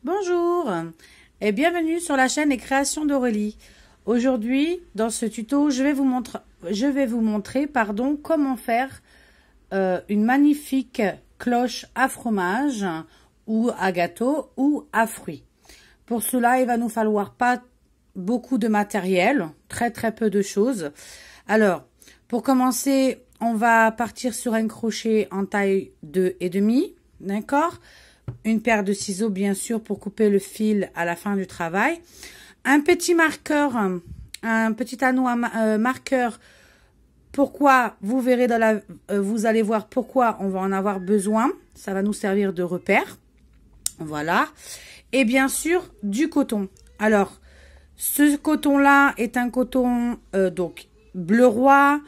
Bonjour et bienvenue sur la chaîne Les Créations d'Aurélie. Aujourd'hui, dans ce tuto, je vais vous montrer comment faire une magnifique cloche à fromage ou à gâteau ou à fruits. Pour cela, il va nous falloir pas beaucoup de matériel, très peu de choses. Alors, pour commencer, on va partir sur un crochet en taille 2,5, d'accord? Une paire de ciseaux, bien sûr, pour couper le fil à la fin du travail. Un petit marqueur, un petit anneau marqueur. Pourquoi, vous verrez vous allez voir pourquoi on va en avoir besoin. Ça va nous servir de repère. Voilà. Et bien sûr, du coton. Alors, ce coton-là est un coton donc bleu roi,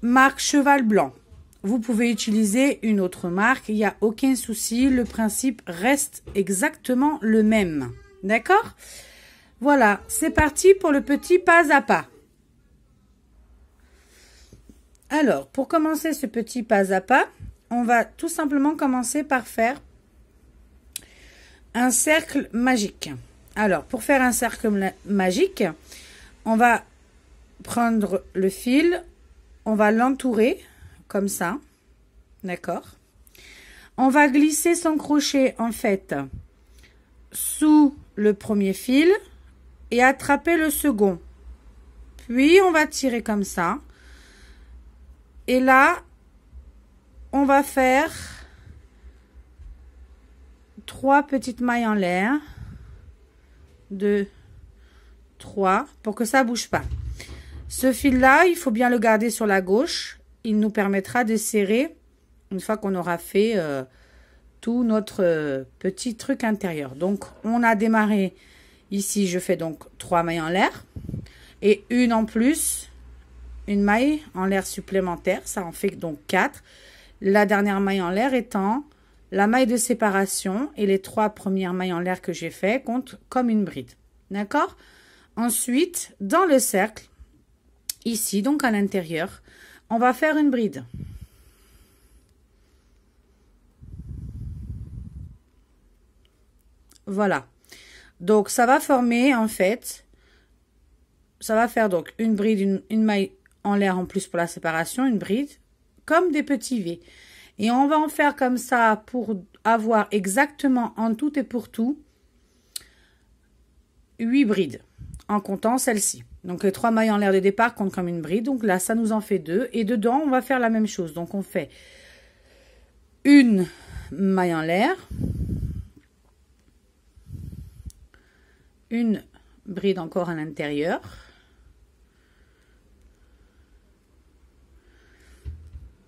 marque cheval blanc. Vous pouvez utiliser une autre marque, il n'y a aucun souci, le principe reste exactement le même. D'accord? Voilà, c'est parti pour le petit pas à pas. Alors, pour commencer ce petit pas à pas, on va tout simplement commencer par faire un cercle magique. Alors, pour faire un cercle magique, on va prendre le fil, on va l'entourer comme ça, d'accord? On va glisser son crochet en fait sous le premier fil et attraper le second. Puis on va tirer comme ça. Et là, on va faire 3 petites mailles en l'air. 2, 3, pour que ça bouge pas. Ce fil-là, il faut bien le garder sur la gauche. Il nous permettra de serrer une fois qu'on aura fait tout notre petit truc intérieur. Donc, on a démarré ici. Je fais donc 3 mailles en l'air et une en plus, une maille en l'air supplémentaire. Ça en fait donc 4. La dernière maille en l'air étant la maille de séparation et les 3 premières mailles en l'air que j'ai fait comptent comme une bride. D'accord? Ensuite, dans le cercle, ici, donc à l'intérieur, on va faire une bride. Voilà. Donc, ça va former, en fait, ça va faire donc une bride, une maille en l'air en plus pour la séparation, une bride, comme des petits V. Et on va en faire comme ça pour avoir exactement en tout et pour tout 8 brides, en comptant celle-ci. Donc, les 3 mailles en l'air de départ comptent comme une bride. Donc là, ça nous en fait 2. Et dedans, on va faire la même chose. Donc, on fait une maille en l'air, une bride encore à l'intérieur,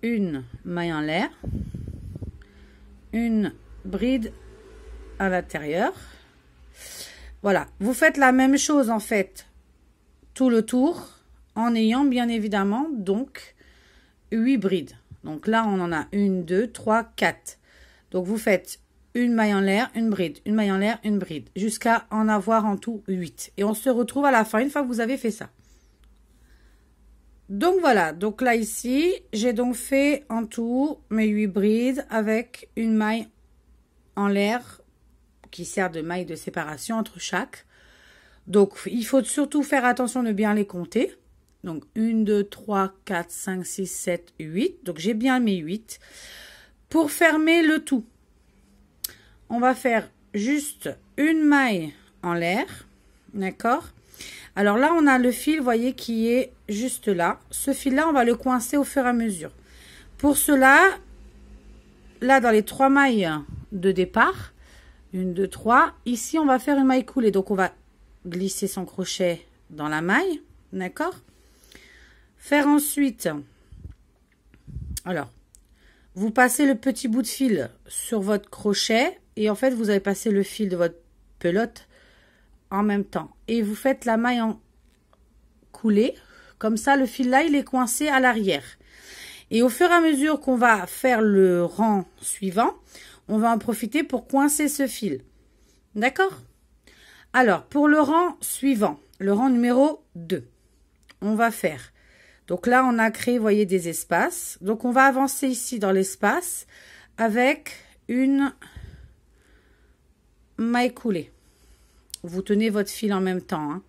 une maille en l'air, une bride à l'intérieur. Voilà. Vous faites la même chose, en fait, tout le tour, en ayant bien évidemment donc 8 brides. Donc là, on en a 1, 2, 3, 4. Donc vous faites une maille en l'air, une bride, une maille en l'air, une bride, jusqu'à en avoir en tout 8. Et on se retrouve à la fin, une fois que vous avez fait ça. Donc voilà, donc là ici, j'ai donc fait en tout mes 8 brides avec une maille en l'air qui sert de maille de séparation entre chaque. Donc, il faut surtout faire attention de bien les compter. Donc, 1, 2, 3, 4, 5, 6, 7, 8. Donc, j'ai bien mes 8. Pour fermer le tout, on va faire juste une maille en l'air. D'accord? Alors là, on a le fil, vous voyez, qui est juste là. Ce fil-là, on va le coincer au fur et à mesure. Pour cela, là, dans les 3 mailles de départ, 1, 2, 3, ici, on va faire une maille coulée. Donc, on va glisser son crochet dans la maille, d'accord? Faire ensuite, alors, vous passez le petit bout de fil sur votre crochet et en fait, vous avez passé le fil de votre pelote en même temps. Et vous faites la maille en coulée, comme ça, le fil là, il est coincé à l'arrière. Et au fur et à mesure qu'on va faire le rang suivant, on va en profiter pour coincer ce fil. D'accord? Alors, pour le rang suivant, le rang numéro 2, on va faire. Donc là, on a créé, vous voyez, des espaces. Donc, on va avancer ici dans l'espace avec une maille coulée. vous tenez votre fil en même temps. Hein.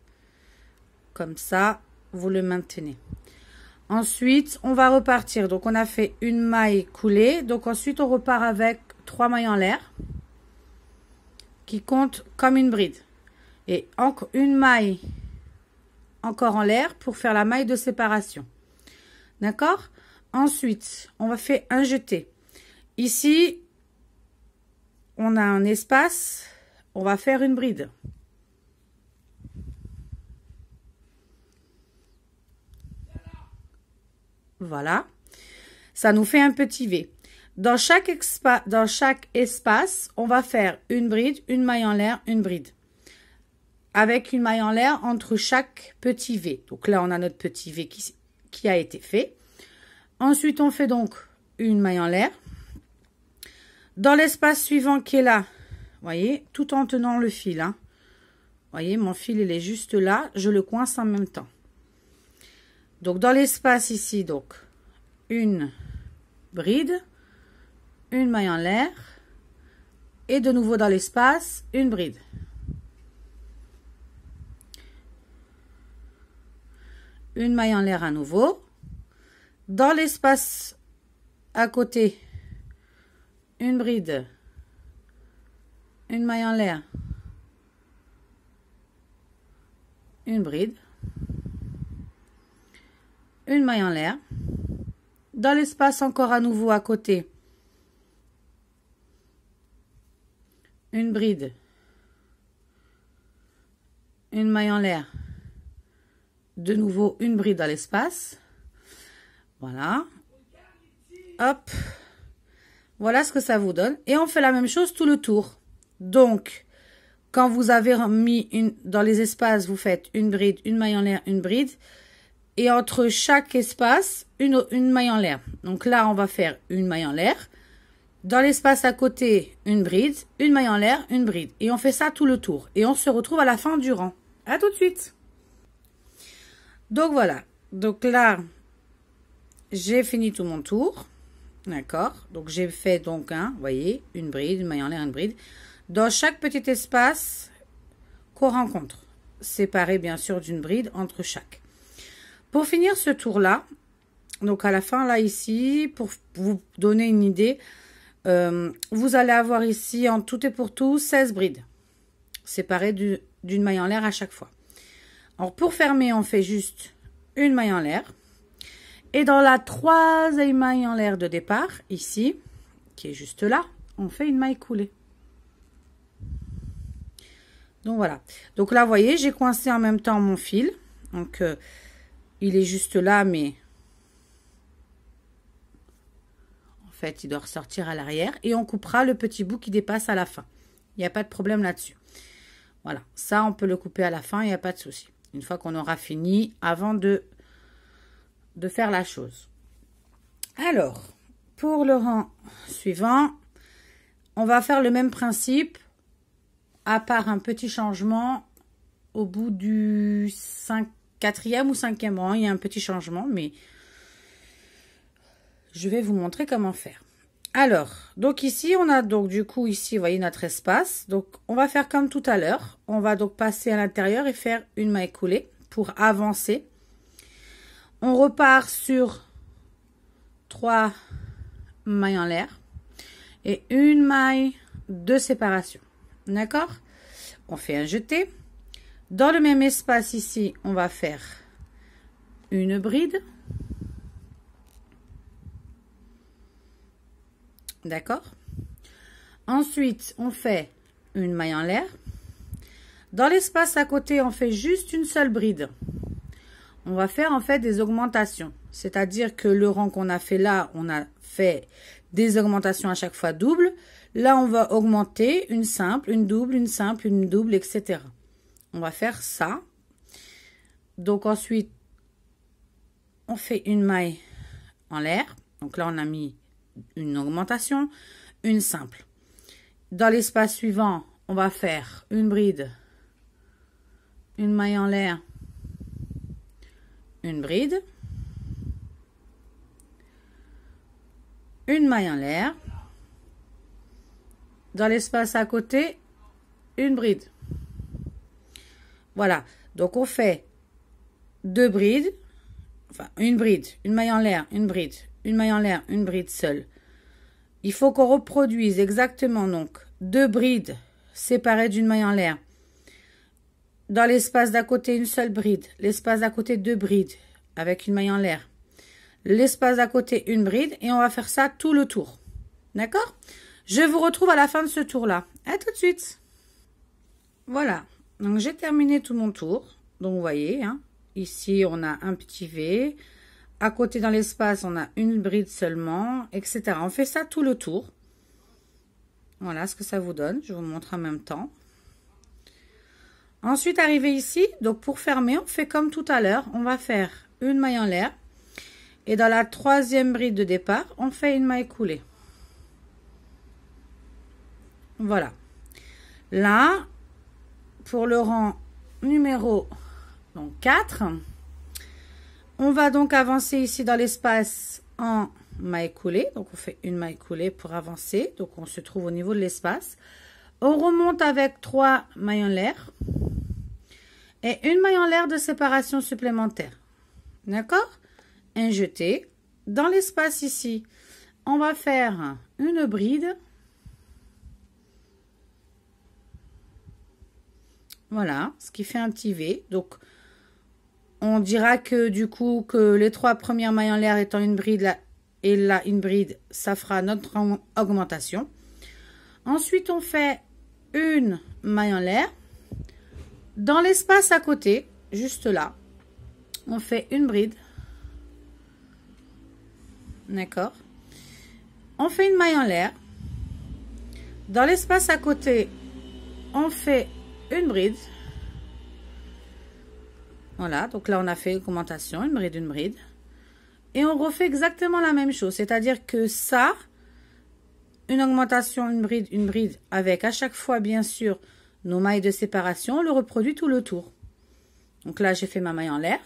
Comme ça, vous le maintenez. Ensuite, on va repartir. Donc, on a fait une maille coulée. Donc, ensuite, on repart avec 3 mailles en l'air qui comptent comme une bride. Et encore une maille encore en l'air pour faire la maille de séparation. D'accord? Ensuite, on va faire un jeté. Ici, on a un espace. On va faire une bride. Voilà. Ça nous fait un petit V. Dans chaque espace, on va faire une bride, une maille en l'air, une bride. Avec une maille en l'air entre chaque petit V. Donc là, on a notre petit V qui a été fait. Ensuite, on fait donc une maille en l'air. Dans l'espace suivant qui est là, vous voyez, tout en tenant le fil. Hein. Vous voyez, mon fil, il est juste là. Je le coince en même temps. Donc, dans l'espace ici, donc, une bride, une maille en l'air. Et de nouveau dans l'espace, une bride. Une maille en l'air à nouveau. Dans l'espace à côté, une bride, une maille en l'air, une bride, une maille en l'air. Dans l'espace encore à nouveau à côté, une bride, une maille en l'air, de nouveau une bride dans l'espace. Voilà. Hop. Voilà ce que ça vous donne. Et on fait la même chose tout le tour. Donc, quand vous avez mis dans les espaces, vous faites une bride, une maille en l'air, une bride. Et entre chaque espace, une maille en l'air. Donc là, on va faire une maille en l'air. Dans l'espace à côté, une bride, une maille en l'air, une bride. Et on fait ça tout le tour. Et on se retrouve à la fin du rang. À tout de suite. Donc voilà. Donc là, j'ai fini tout mon tour. D'accord. Donc j'ai fait donc vous voyez, une bride, une maille en l'air, une bride. Dans chaque petit espace qu'on rencontre. Séparé bien sûr d'une bride entre chaque. Pour finir ce tour-là, donc à la fin là ici, pour vous donner une idée, vous allez avoir ici en tout et pour tout 16 brides. Séparées d'une maille en l'air à chaque fois. Alors pour fermer, on fait juste une maille en l'air. Et dans la troisième maille en l'air de départ, ici, qui est juste là, on fait une maille coulée. Donc voilà. Donc là, vous voyez, j'ai coincé en même temps mon fil. Donc, il est juste là, mais en fait, il doit ressortir à l'arrière. Et on coupera le petit bout qui dépasse à la fin. Il n'y a pas de problème là-dessus. Voilà. Ça, on peut le couper à la fin, il n'y a pas de souci. Une fois qu'on aura fini, avant de faire la chose. Alors, pour le rang suivant, on va faire le même principe, à part un petit changement au bout du 4e ou 5e rang. Il y a un petit changement, mais je vais vous montrer comment faire. Alors, donc ici, on a donc du coup, ici, vous voyez notre espace. Donc, on va faire comme tout à l'heure. On va donc passer à l'intérieur et faire une maille coulée pour avancer. On repart sur 3 mailles en l'air et une maille de séparation. D'accord? On fait un jeté. Dans le même espace ici, on va faire une bride. D'accord? Ensuite, on fait une maille en l'air. Dans l'espace à côté, on fait juste une seule bride. On va faire en fait des augmentations. C'est-à-dire que le rang qu'on a fait là, on a fait des augmentations à chaque fois double. Là, on va augmenter une simple, une double, une simple, une double, etc. On va faire ça. Donc ensuite, on fait une maille en l'air. Donc là, on a mis une augmentation, une simple. Dans l'espace suivant, on va faire une bride, une maille en l'air, une bride, une maille en l'air. Dans l'espace à côté, une bride. Voilà. Donc, on fait 2 brides. Enfin, une bride, une maille en l'air, une bride, une maille en l'air, une bride seule. Il faut qu'on reproduise exactement donc 2 brides séparées d'une maille en l'air. Dans l'espace d'à côté, une seule bride. L'espace d'à côté, 2 brides avec une maille en l'air. L'espace d'à côté, une bride. Et on va faire ça tout le tour. D'accord? Je vous retrouve à la fin de ce tour-là. À tout de suite. Voilà. Donc, j'ai terminé tout mon tour. Donc, vous voyez, hein, ici, on a un petit V. À côté, dans l'espace, on a une bride seulement, etc. On fait ça tout le tour. Voilà ce que ça vous donne. Je vous montre en même temps. Ensuite, arrivé ici, donc pour fermer, on fait comme tout à l'heure. On va faire une maille en l'air. Et dans la 3e bride de départ, on fait une maille coulée. Voilà. Là, pour le rang numéro donc 4, on va donc avancer ici dans l'espace en maille coulée. Donc, on fait une maille coulée pour avancer. Donc, on se trouve au niveau de l'espace. On remonte avec 3 mailles en l'air. Et une maille en l'air de séparation supplémentaire. D'accord? Un jeté. Dans l'espace ici, on va faire une bride. Voilà, ce qui fait un petit V. Donc, on dira que du coup, que les 3 premières mailles en l'air étant une bride là, et là une bride, ça fera notre augmentation. Ensuite, on fait une maille en l'air. Dans l'espace à côté, juste là, on fait une bride. D'accord? On fait une maille en l'air. Dans l'espace à côté, on fait une bride. Voilà, donc là, on a fait augmentation, une bride. Et on refait exactement la même chose. C'est-à-dire que ça, une augmentation, une bride, avec à chaque fois, bien sûr, nos mailles de séparation, on le reproduit tout le tour. Donc là, j'ai fait ma maille en l'air.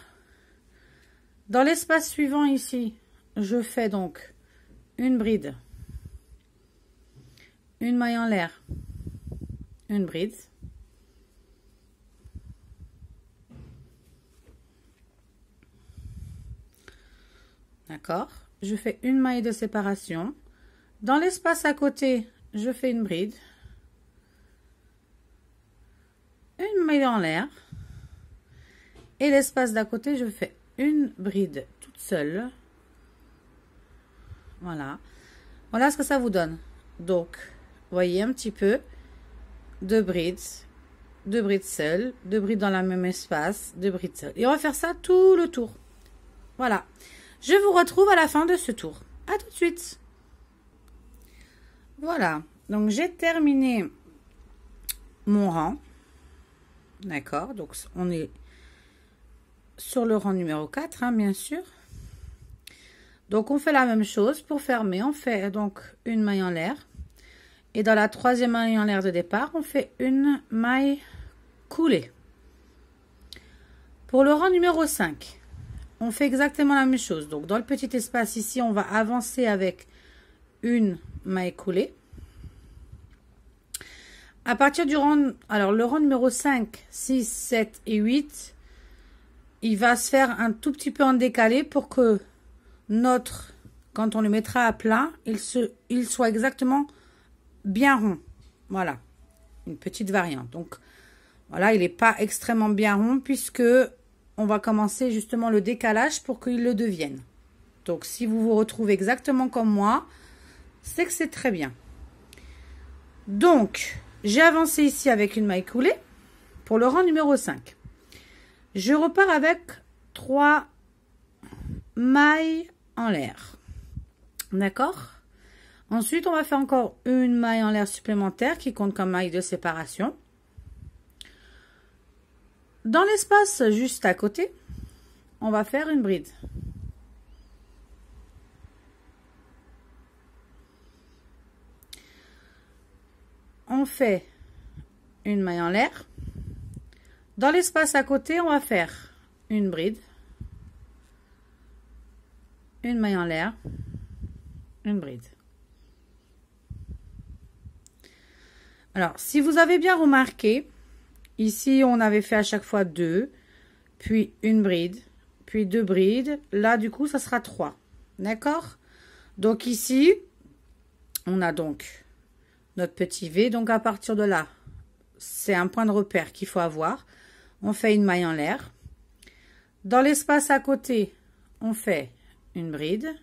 Dans l'espace suivant ici, je fais donc une bride, une maille en l'air, une bride. D'accord? Je fais une maille de séparation. Dans l'espace à côté, je fais une bride. Une maille en l'air. Et l'espace d'à côté, je fais une bride toute seule. Voilà. Voilà ce que ça vous donne. Donc, voyez un petit peu. 2 brides seules, 2 brides dans le même espace, 2 brides seules. Et on va faire ça tout le tour. Voilà. Je vous retrouve à la fin de ce tour. À tout de suite. Voilà. Donc, j'ai terminé mon rang. D'accord. Donc, on est sur le rang numéro 4, hein, bien sûr. Donc, on fait la même chose. Pour fermer, on fait donc une maille en l'air. Et dans la 3e maille en l'air de départ, on fait une maille coulée. Pour le rang numéro 5, on fait exactement la même chose. Donc, dans le petit espace ici, on va avancer avec une maille coulée. À partir du rang, alors le rang numéro 5, 6, 7 et 8, il va se faire un tout petit peu en décalé pour que quand on le mettra à plat, il soit exactement bien rond. Voilà, une petite variante. Donc, voilà, il n'est pas extrêmement bien rond puisque on va commencer justement le décalage pour qu'il le devienne. Donc, si vous vous retrouvez exactement comme moi, c'est que c'est très bien. Donc, j'ai avancé ici avec une maille coulée pour le rang numéro 5. Je repars avec 3 mailles en l'air. D'accord? Ensuite, on va faire encore une maille en l'air supplémentaire qui compte comme maille de séparation. Dans l'espace juste à côté, on va faire une bride. On fait une maille en l'air. Dans l'espace à côté, on va faire une bride, une maille en l'air, une bride. Alors, si vous avez bien remarqué, Ici, on avait fait à chaque fois 2, puis une bride, puis 2 brides. Là, du coup, ça sera 3. D'accord? Donc ici, on a donc notre petit V. Donc à partir de là, c'est un point de repère qu'il faut avoir. On fait une maille en l'air. Dans l'espace à côté, on fait une bride,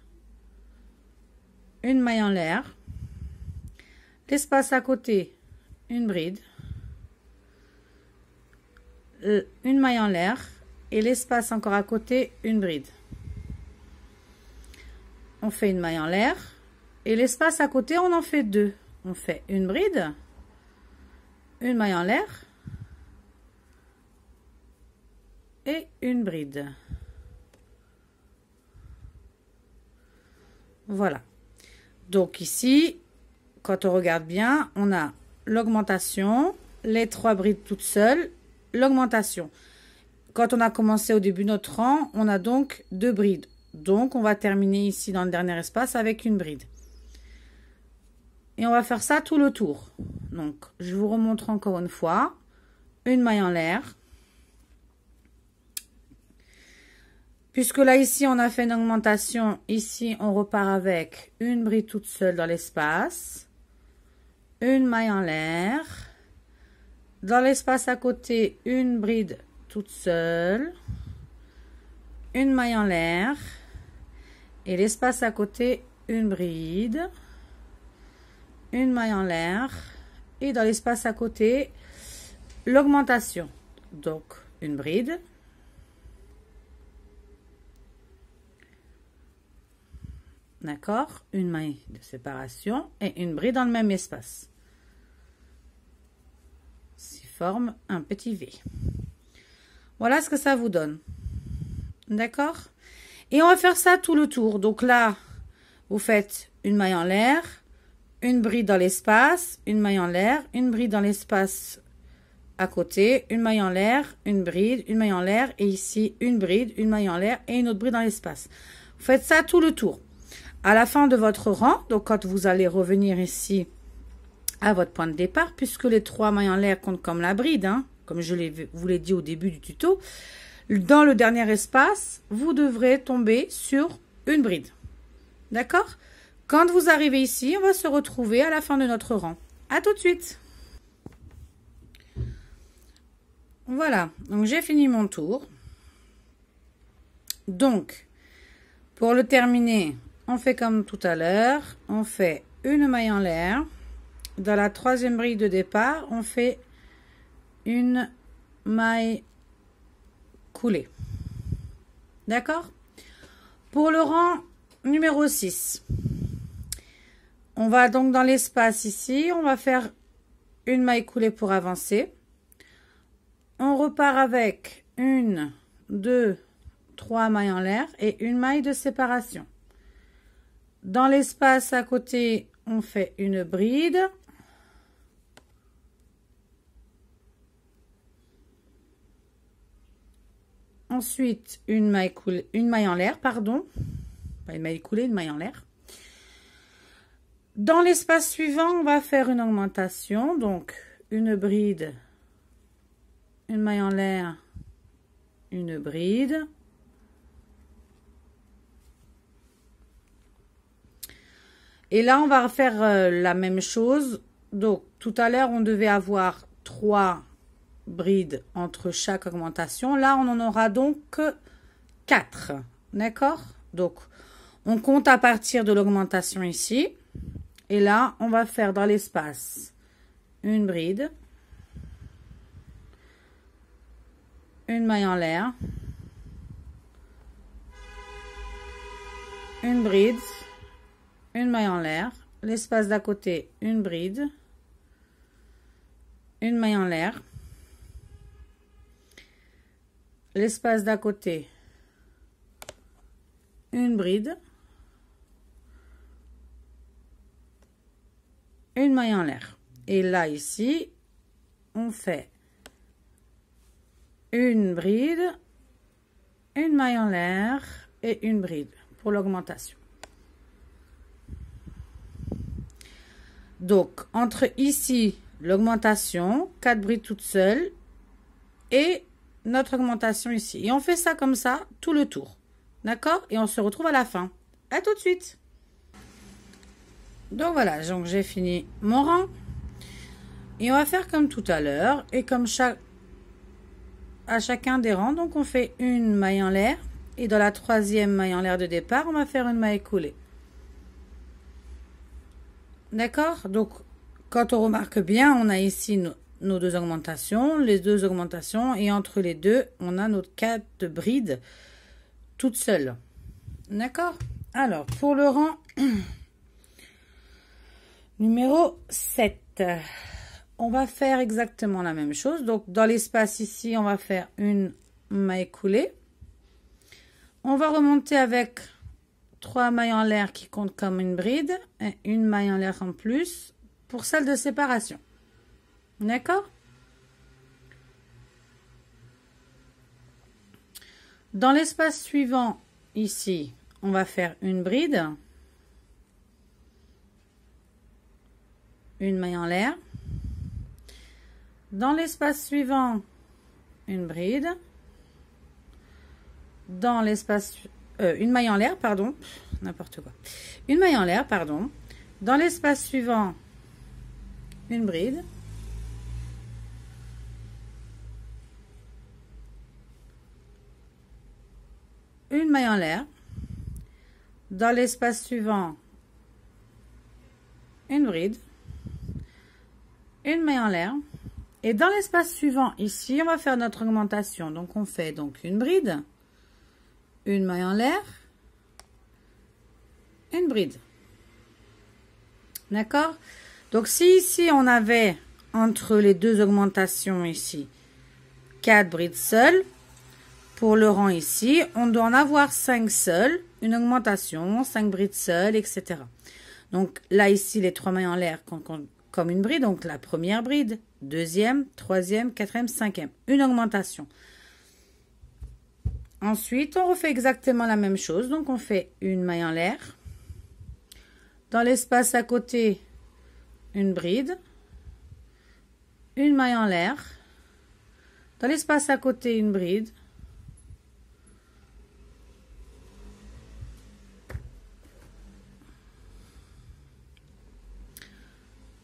une maille en l'air. L'espace à côté, une bride, une maille en l'air et l'espace encore à côté, une bride. On fait une maille en l'air et l'espace à côté, on en fait 2. On fait une bride, une maille en l'air et une bride. Voilà. Donc ici, quand on regarde bien, on a l'augmentation, les 3 brides toutes seules, l'augmentation. Quand on a commencé au début de notre rang, on a donc 2 brides. Donc, on va terminer ici dans le dernier espace avec une bride. Et on va faire ça tout le tour. Donc, je vous remontre encore une fois. Une maille en l'air. Puisque là, ici, on a fait une augmentation. Ici, on repart avec une bride toute seule dans l'espace. Une maille en l'air. Dans l'espace à côté, une bride toute seule. Une maille en l'air. Et l'espace à côté, une bride. Une maille en l'air. Et dans l'espace à côté, l'augmentation. Donc, une bride. D'accord? Une maille de séparation et une bride dans le même espace. Ça forme un petit V. Voilà ce que ça vous donne. D'accord? Et on va faire ça tout le tour. Donc là, vous faites une maille en l'air, une bride dans l'espace, une maille en l'air, une bride dans l'espace à côté, une maille en l'air, une bride, une maille en l'air, et ici, une bride, une maille en l'air et une autre bride dans l'espace. Vous faites ça tout le tour. À la fin de votre rang, donc quand vous allez revenir ici à votre point de départ, puisque les 3 mailles en l'air comptent comme la bride, hein, comme je vous l'ai dit au début du tuto, dans le dernier espace, vous devrez tomber sur une bride. D'accord? Quand vous arrivez ici, on va se retrouver à la fin de notre rang. À tout de suite. Voilà, donc j'ai fini mon tour. Donc, pour le terminer, on fait comme tout à l'heure, on fait une maille en l'air. Dans la 3e bride de départ, on fait une maille coulée. D'accord? Pour le rang numéro 6, on va donc dans l'espace ici, on va faire une maille coulée pour avancer. On repart avec 1, 2, 3 mailles en l'air et une maille de séparation. Dans l'espace à côté, on fait une bride. Ensuite, une maille en l'air, pardon. Pas une maille coulée, une maille en l'air. Dans l'espace suivant, on va faire une augmentation. Donc, une bride, une maille en l'air, une bride. Et là, on va faire la même chose. Donc, tout à l'heure, on devait avoir 3 brides entre chaque augmentation. Là, on en aura donc 4. D'accord? Donc, on compte à partir de l'augmentation ici. Et là, on va faire dans l'espace une bride, une maille en l'air, une bride, une maille en l'air, l'espace d'à côté, une bride, une maille en l'air, l'espace d'à côté, une bride, une maille en l'air. Et là, ici, on fait une bride, une maille en l'air et une bride pour l'augmentation. Donc, entre ici, l'augmentation, 4 brides toutes seules, et notre augmentation ici. Et on fait ça comme ça tout le tour. D'accord? Et on se retrouve à la fin. À tout de suite. Donc voilà, donc j'ai fini mon rang. Et on va faire comme tout à l'heure. Et comme à chacun des rangs, donc on fait une maille en l'air. Et dans la troisième maille en l'air de départ, on va faire une maille coulée. D'accord? Donc, quand on remarque bien, on a ici nos deux augmentations, les deux augmentations. Et entre les deux, on a notre 4 brides toutes seules. D'accord? Alors, pour le rang numéro 7, on va faire exactement la même chose. Donc, dans l'espace ici, on va faire une maille coulée. On va remonter avec 3 mailles en l'air qui comptent comme une bride et une maille en l'air en plus pour celle de séparation. D'accord? Dans l'espace suivant, ici, on va faire une bride, une maille en l'air. Dans l'espace suivant, une bride. Dans l'espace une maille en l'air, pardon, n'importe quoi. Une maille en l'air, pardon. Dans l'espace suivant, une bride. Une maille en l'air. Dans l'espace suivant, une bride. Une maille en l'air. Et dans l'espace suivant, ici, on va faire notre augmentation. Donc, on fait donc une bride, une maille en l'air, une bride. D'accord? Donc, si ici, on avait entre les deux augmentations ici, 4 brides seules, pour le rang ici, on doit en avoir 5 seules, une augmentation, 5 brides seules, etc. Donc, là, ici, les 3 mailles en l'air comme une bride, donc la première bride, deuxième, troisième, quatrième, cinquième, une augmentation. Ensuite, on refait exactement la même chose. Donc, on fait une maille en l'air. Dans l'espace à côté, une bride. Une maille en l'air. Dans l'espace à côté, une bride.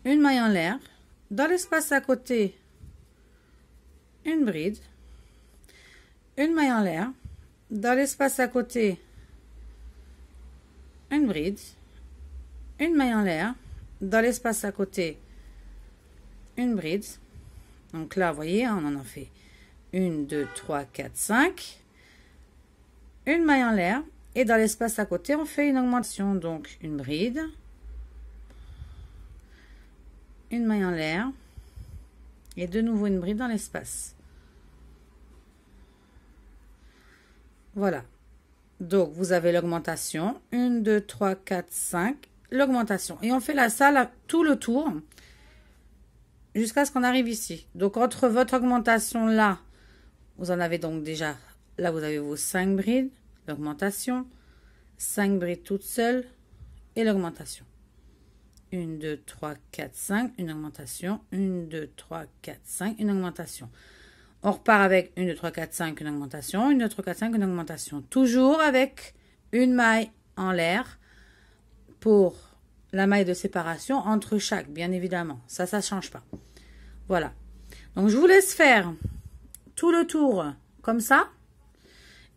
Une maille en l'air. Dans l'espace à côté, une bride. Une maille en l'air. Dans l'espace à côté, une bride, une maille en l'air. Dans l'espace à côté, une bride. Donc là, vous voyez, on en a fait 1, 2, 3, 4, 5. Une maille en l'air. Et dans l'espace à côté, on fait une augmentation. Donc, une bride, une maille en l'air. Et de nouveau une bride dans l'espace. Voilà. Donc, vous avez l'augmentation. 1, 2, 3, 4, 5. L'augmentation. Et on fait ça tout le tour jusqu'à ce qu'on arrive ici. Donc, entre votre augmentation là, vous en avez donc déjà, là, vous avez vos 5 brides, l'augmentation, 5 brides toutes seules et l'augmentation. 1, 2, 3, 4, 5, une augmentation. 1, 2, 3, 4, 5, une augmentation. On repart avec 1, 2, 3, 4, 5, une augmentation. 1, 2, 3, 4, 5, une augmentation. Toujours avec une maille en l'air pour la maille de séparation entre chaque, bien évidemment. Ça ne change pas. Voilà. Donc, je vous laisse faire tout le tour comme ça.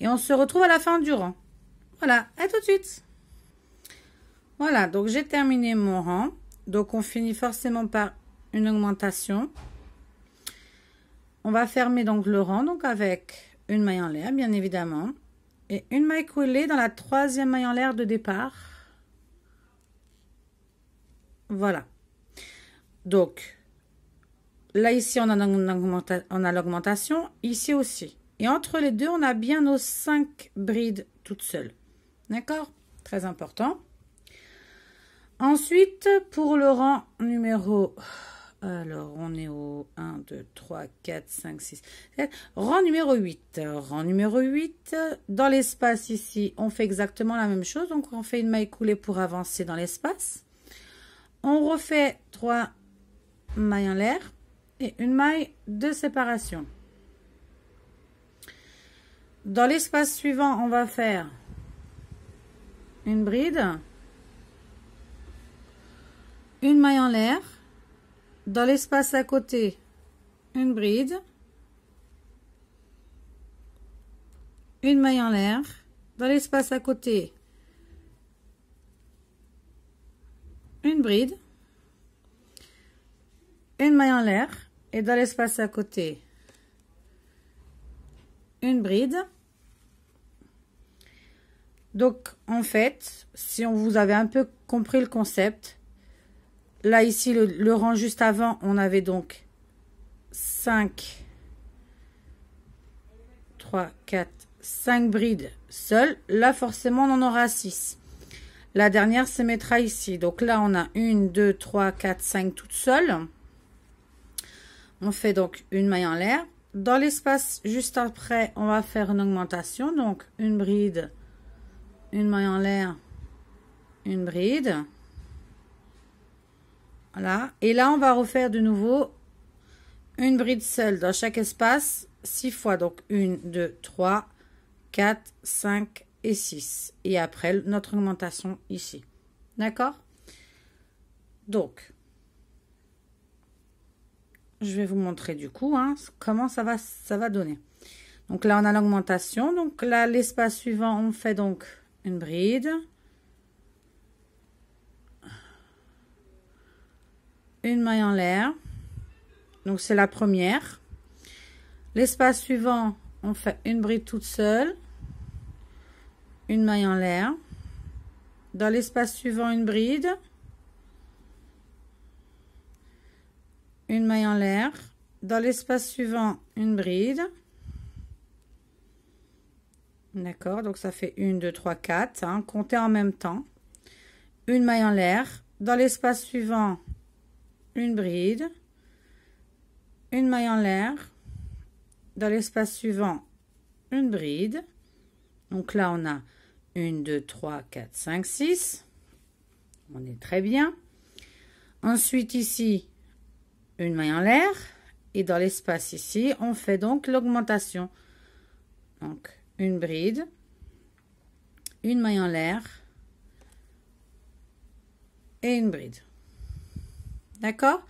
Et on se retrouve à la fin du rang. Voilà. À tout de suite. Voilà. Donc, j'ai terminé mon rang. Donc, on finit forcément par une augmentation. On va fermer donc le rang donc avec une maille en l'air, bien évidemment. Et une maille coulée dans la troisième maille en l'air de départ. Voilà. Donc, là, ici, on a l'augmentation. Ici aussi. Et entre les deux, on a bien nos 5 brides toutes seules. D'accord? Très important. Ensuite, pour le rang numéro... Alors, on est au 1, 2, 3, 4, 5, 6, 7. Rang numéro 8. Rang numéro 8. Dans l'espace ici, on fait exactement la même chose. Donc, on fait une maille coulée pour avancer dans l'espace. On refait 3 mailles en l'air et une maille de séparation. Dans l'espace suivant, on va faire une bride, une maille en l'air. Dans l'espace à côté, une bride, une maille en l'air. Dans l'espace à côté, une bride, une maille en l'air. Et dans l'espace à côté, une bride. Donc, en fait, si on vous avait un peu compris le concept, là, ici, le rang juste avant, on avait donc 5, 3, 4, 5 brides seules. Là, forcément, on en aura 6. La dernière se mettra ici. Donc là, on a 1, 2, 3, 4, 5 toutes seules. On fait donc une maille en l'air. Dans l'espace juste après, on va faire une augmentation. Donc, une bride, une maille en l'air, une bride. Voilà. Et là, on va refaire de nouveau une bride seule dans chaque espace 6 fois. Donc, 1, 2, 3, 4, 5 et 6. Et après, notre augmentation ici. D'accord? Donc, je vais vous montrer du coup comment ça va donner. Donc là, on a l'augmentation. Donc là, l'espace suivant, on fait donc une bride. Une maille en l'air. Donc c'est la première. L'espace suivant, on fait une bride toute seule. Une maille en l'air. Dans l'espace suivant, une bride. Une maille en l'air. Dans l'espace suivant, une bride. D'accord, donc ça fait 1, 2, 3, 4. Comptez en même temps. Une maille en l'air. Dans l'espace suivant, une bride. Une maille en l'air. Dans l'espace suivant, une bride. Donc là, on a 1, 2, 3, 4, 5, 6. On est très bien. Ensuite, ici, une maille en l'air. Et dans l'espace ici, on fait donc l'augmentation. Donc, une bride. Une maille en l'air. Et une bride. D'accord?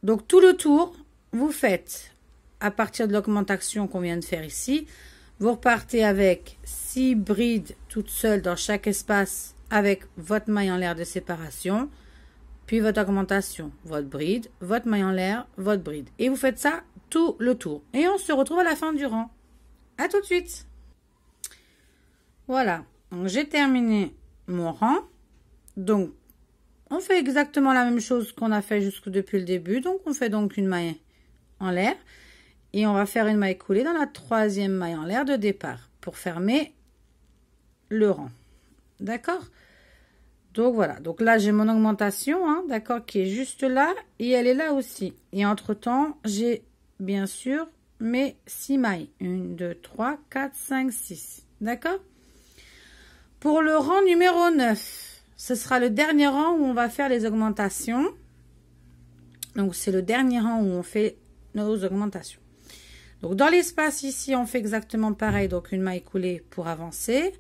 Donc, tout le tour, vous faites, à partir de l'augmentation qu'on vient de faire ici, vous repartez avec 6 brides toutes seules dans chaque espace avec votre maille en l'air de séparation, puis votre augmentation, votre bride, votre maille en l'air, votre bride. Et vous faites ça tout le tour. Et on se retrouve à la fin du rang. À tout de suite. Voilà, donc j'ai terminé mon rang. Donc, on fait exactement la même chose qu'on a fait jusque depuis le début. Donc, on fait donc une maille en l'air. Et on va faire une maille coulée dans la troisième maille en l'air de départ pour fermer le rang. D'accord? Donc voilà, donc là j'ai mon augmentation, d'accord, qui est juste là et elle est là aussi. Et entre-temps, j'ai bien sûr mes 6 mailles. 1, 2, 3, 4, 5, 6. D'accord? Pour le rang numéro 9, ce sera le dernier rang où on va faire les augmentations. Donc c'est le dernier rang où on fait nos augmentations. Donc, dans l'espace ici, on fait exactement pareil. Donc, une maille coulée pour avancer.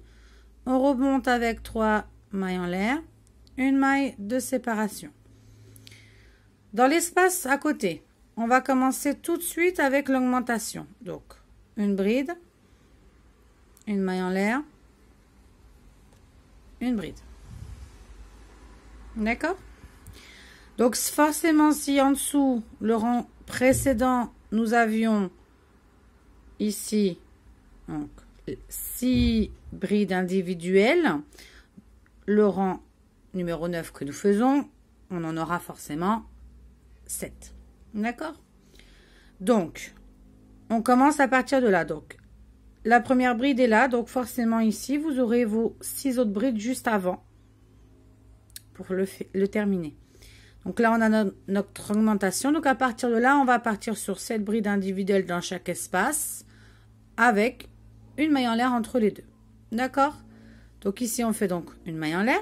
On remonte avec 3 mailles en l'air. Une maille de séparation. Dans l'espace à côté, on va commencer tout de suite avec l'augmentation. Donc, une bride. Une maille en l'air. Une bride. D'accord? Donc, forcément, si en dessous, le rang précédent, nous avions ici, donc 6 brides individuelles. Le rang numéro 9 que nous faisons, on en aura forcément 7. D'accord? Donc, on commence à partir de là. Donc, la première bride est là. Donc, forcément, ici, vous aurez vos 6 autres brides juste avant pour le terminer. Donc là, on a notre augmentation. Donc, à partir de là, on va partir sur 7 brides individuelles dans chaque espace avec une maille en l'air entre les deux. D'accord? Donc, ici, on fait donc une maille en l'air.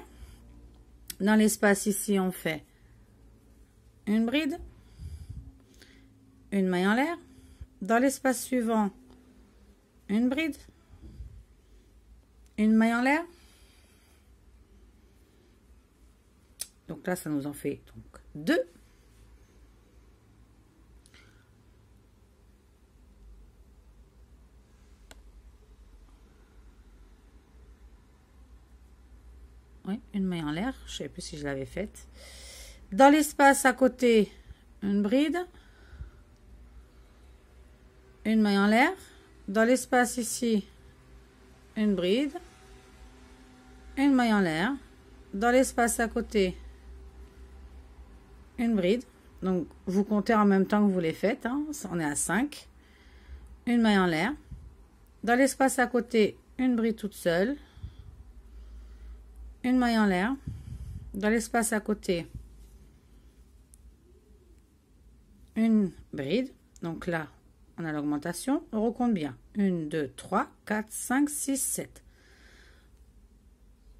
Dans l'espace ici, on fait une bride, une maille en l'air. Dans l'espace suivant, une bride, une maille en l'air. Donc là, ça nous en fait donc 2. Oui, une maille en l'air. Je ne sais plus si je l'avais faite. Dans l'espace à côté, une bride. Une maille en l'air. Dans l'espace ici, une bride. Une maille en l'air. Dans l'espace à côté, une bride. Donc, vous comptez en même temps que vous les faites. Hein. On est à 5. Une maille en l'air. Dans l'espace à côté, une bride toute seule. Une maille en l'air. Dans l'espace à côté, une bride. Donc là, on a l'augmentation. On recompte bien. 1, 2, 3, 4, 5, 6, 7.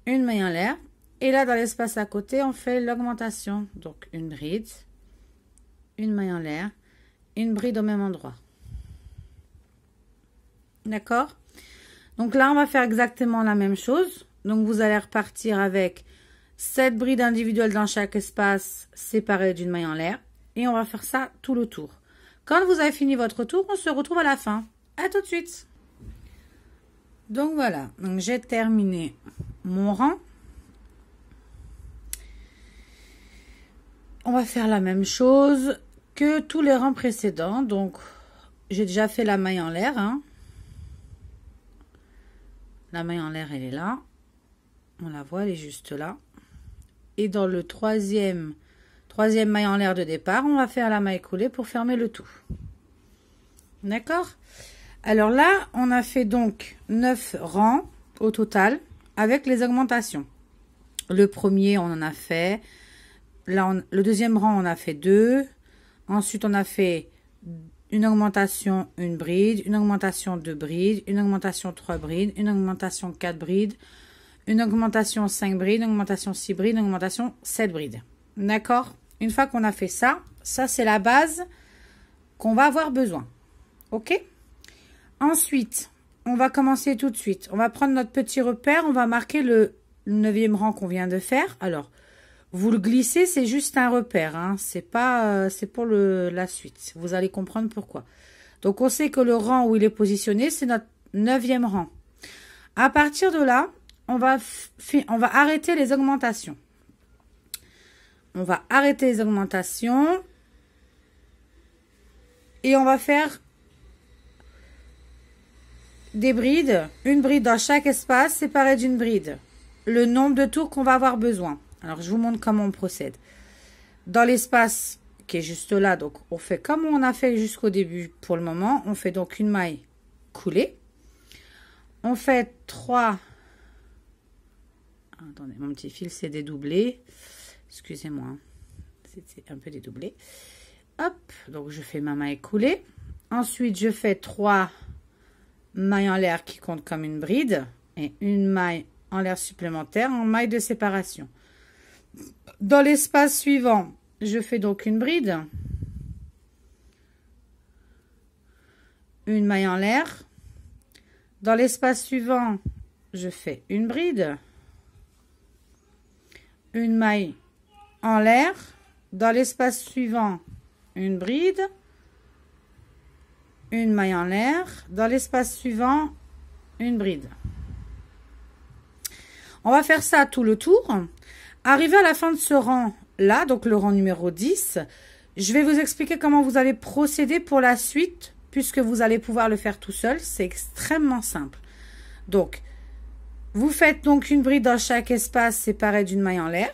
Une maille en l'air. Et là, dans l'espace à côté, on fait l'augmentation. Donc, une bride, une maille en l'air, une bride au même endroit. D'accord? Donc là, on va faire exactement la même chose. Donc, vous allez repartir avec 7 brides individuelles dans chaque espace, séparées d'une maille en l'air. Et on va faire ça tout le tour. Quand vous avez fini votre tour, on se retrouve à la fin. À tout de suite. Donc, voilà. Donc, j'ai terminé mon rang. On va faire la même chose que tous les rangs précédents. Donc, j'ai déjà fait la maille en l'air. Hein. La maille en l'air, elle est là. On la voit, elle est juste là. Et dans le troisième maille en l'air de départ, on va faire la maille coulée pour fermer le tout. D'accord? Alors là, on a fait donc 9 rangs au total avec les augmentations. Le premier, on en a fait. Là, le deuxième rang, on a fait 2. Ensuite, on a fait une augmentation, une bride, une augmentation 2 brides, une augmentation 3 brides, une augmentation 4 brides, une augmentation 5 brides, une augmentation 6 brides, une augmentation 7 brides. D'accord? Une fois qu'on a fait ça, ça c'est la base qu'on va avoir besoin. Ok? Ensuite, on va commencer tout de suite. On va prendre notre petit repère, on va marquer le 9e rang qu'on vient de faire. Alors, vous le glissez, c'est juste un repère, hein. C'est pas, c'est pour la suite. Vous allez comprendre pourquoi. Donc, on sait que le rang où il est positionné, c'est notre 9e rang. À partir de là, on va arrêter les augmentations. On va arrêter les augmentations. Et on va faire des brides. Une bride dans chaque espace, séparée d'une bride. Le nombre de tours qu'on va avoir besoin. Alors, je vous montre comment on procède. Dans l'espace qui est juste là, donc on fait comme on a fait jusqu'au début pour le moment. On fait donc une maille coulée. On fait 3. Attendez, mon petit fil s'est dédoublé. Excusez-moi, c'était un peu dédoublé. Hop, donc je fais ma maille coulée. Ensuite, je fais 3 mailles en l'air qui comptent comme une bride. Et une maille en l'air supplémentaire en maille de séparation. Dans l'espace suivant, je fais donc une bride, une maille en l'air. Dans l'espace suivant, je fais une bride, une maille en l'air. Dans l'espace suivant, une bride, une maille en l'air. Dans l'espace suivant, une bride. On va faire ça tout le tour. Arrivé à la fin de ce rang-là, donc le rang numéro 10, je vais vous expliquer comment vous allez procéder pour la suite, puisque vous allez pouvoir le faire tout seul. C'est extrêmement simple. Donc, vous faites donc une bride dans chaque espace séparé d'une maille en l'air,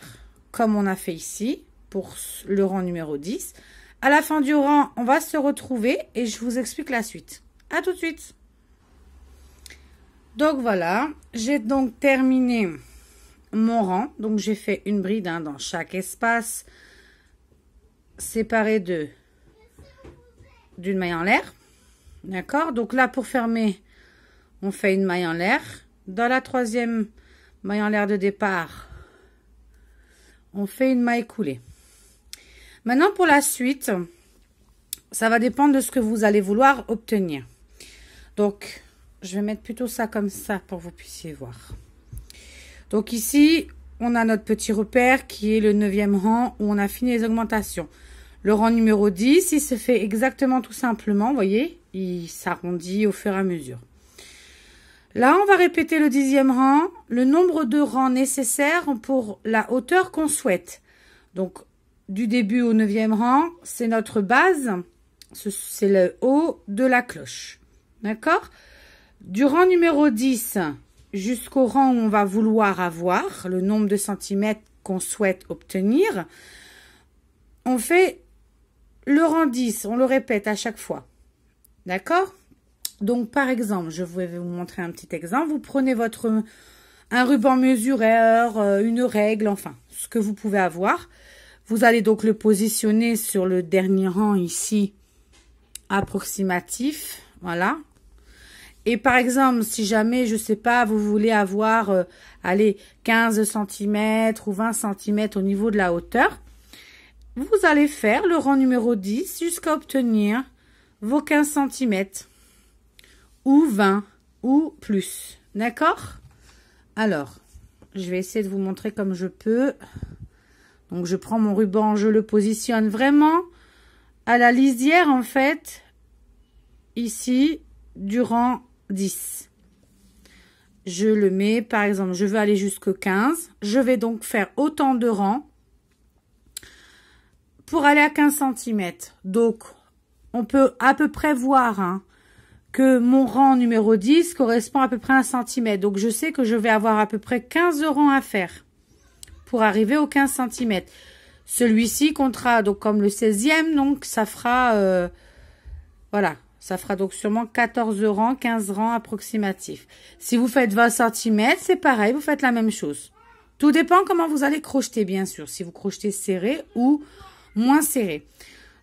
comme on a fait ici, pour le rang numéro 10. À la fin du rang, on va se retrouver et je vous explique la suite. À tout de suite. Donc voilà, j'ai donc terminé mon rang. Donc j'ai fait une bride dans chaque espace séparé d'une maille en l'air. D'accord? Donc là, pour fermer, on fait une maille en l'air. Dans la troisième maille en l'air de départ, on fait une maille coulée. Maintenant, pour la suite, ça va dépendre de ce que vous allez vouloir obtenir. Donc, je vais mettre plutôt ça comme ça pour que vous puissiez voir. Donc ici, on a notre petit repère qui est le 9e rang où on a fini les augmentations. Le rang numéro 10, il se fait exactement tout simplement, vous voyez, il s'arrondit au fur et à mesure. Là, on va répéter le 10e rang, le nombre de rangs nécessaires pour la hauteur qu'on souhaite. Donc, du début au 9e rang, c'est notre base, c'est le haut de la cloche. D'accord? Du rang numéro 10 jusqu'au rang où on va vouloir avoir, le nombre de centimètres qu'on souhaite obtenir, on fait le rang 10, on le répète à chaque fois. D'accord? Donc, par exemple, je vais vous montrer un petit exemple. Vous prenez un ruban mesureur, une règle, enfin, ce que vous pouvez avoir. Vous allez donc le positionner sur le dernier rang ici, approximatif. Voilà. Et par exemple, si jamais, je sais pas, vous voulez avoir, allez, 15 cm ou 20 cm au niveau de la hauteur, vous allez faire le rang numéro 10 jusqu'à obtenir vos 15 cm ou 20 ou plus. D'accord? Alors, je vais essayer de vous montrer comme je peux. Donc, je prends mon ruban, je le positionne vraiment à la lisière, en fait, ici, du rang 10. Je le mets, par exemple, je veux aller jusqu'au 15. Je vais donc faire autant de rangs pour aller à 15 cm. Donc, on peut à peu près voir que mon rang numéro 10 correspond à peu près à 1 cm. Donc, je sais que je vais avoir à peu près 15 rangs à faire pour arriver aux 15 cm. Celui-ci comptera donc comme le 16e, donc ça fera, voilà, ça fera donc sûrement 14 rangs, 15 rangs approximatifs. Si vous faites 20 cm, c'est pareil, vous faites la même chose. Tout dépend comment vous allez crocheter, bien sûr, si vous crochetez serré ou moins serré.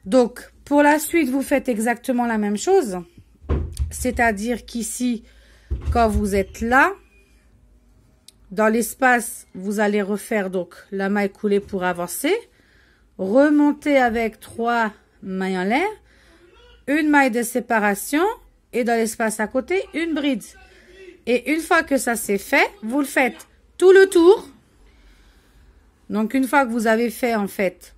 Donc, pour la suite, vous faites exactement la même chose. C'est-à-dire qu'ici, quand vous êtes là, dans l'espace, vous allez refaire donc la maille coulée pour avancer. Remonter avec 3 mailles en l'air. Une maille de séparation. Et dans l'espace à côté, une bride. Et une fois que ça c'est fait, vous le faites tout le tour. Donc, une fois que vous avez fait, en fait,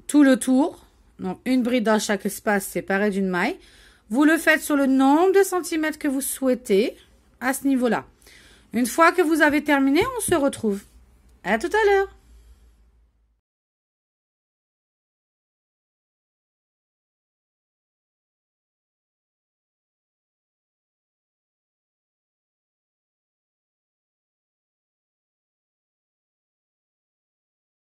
tout le tour, donc une bride dans chaque espace séparé d'une maille, vous le faites sur le nombre de centimètres que vous souhaitez à ce niveau-là. Une fois que vous avez terminé, on se retrouve. À tout à l'heure.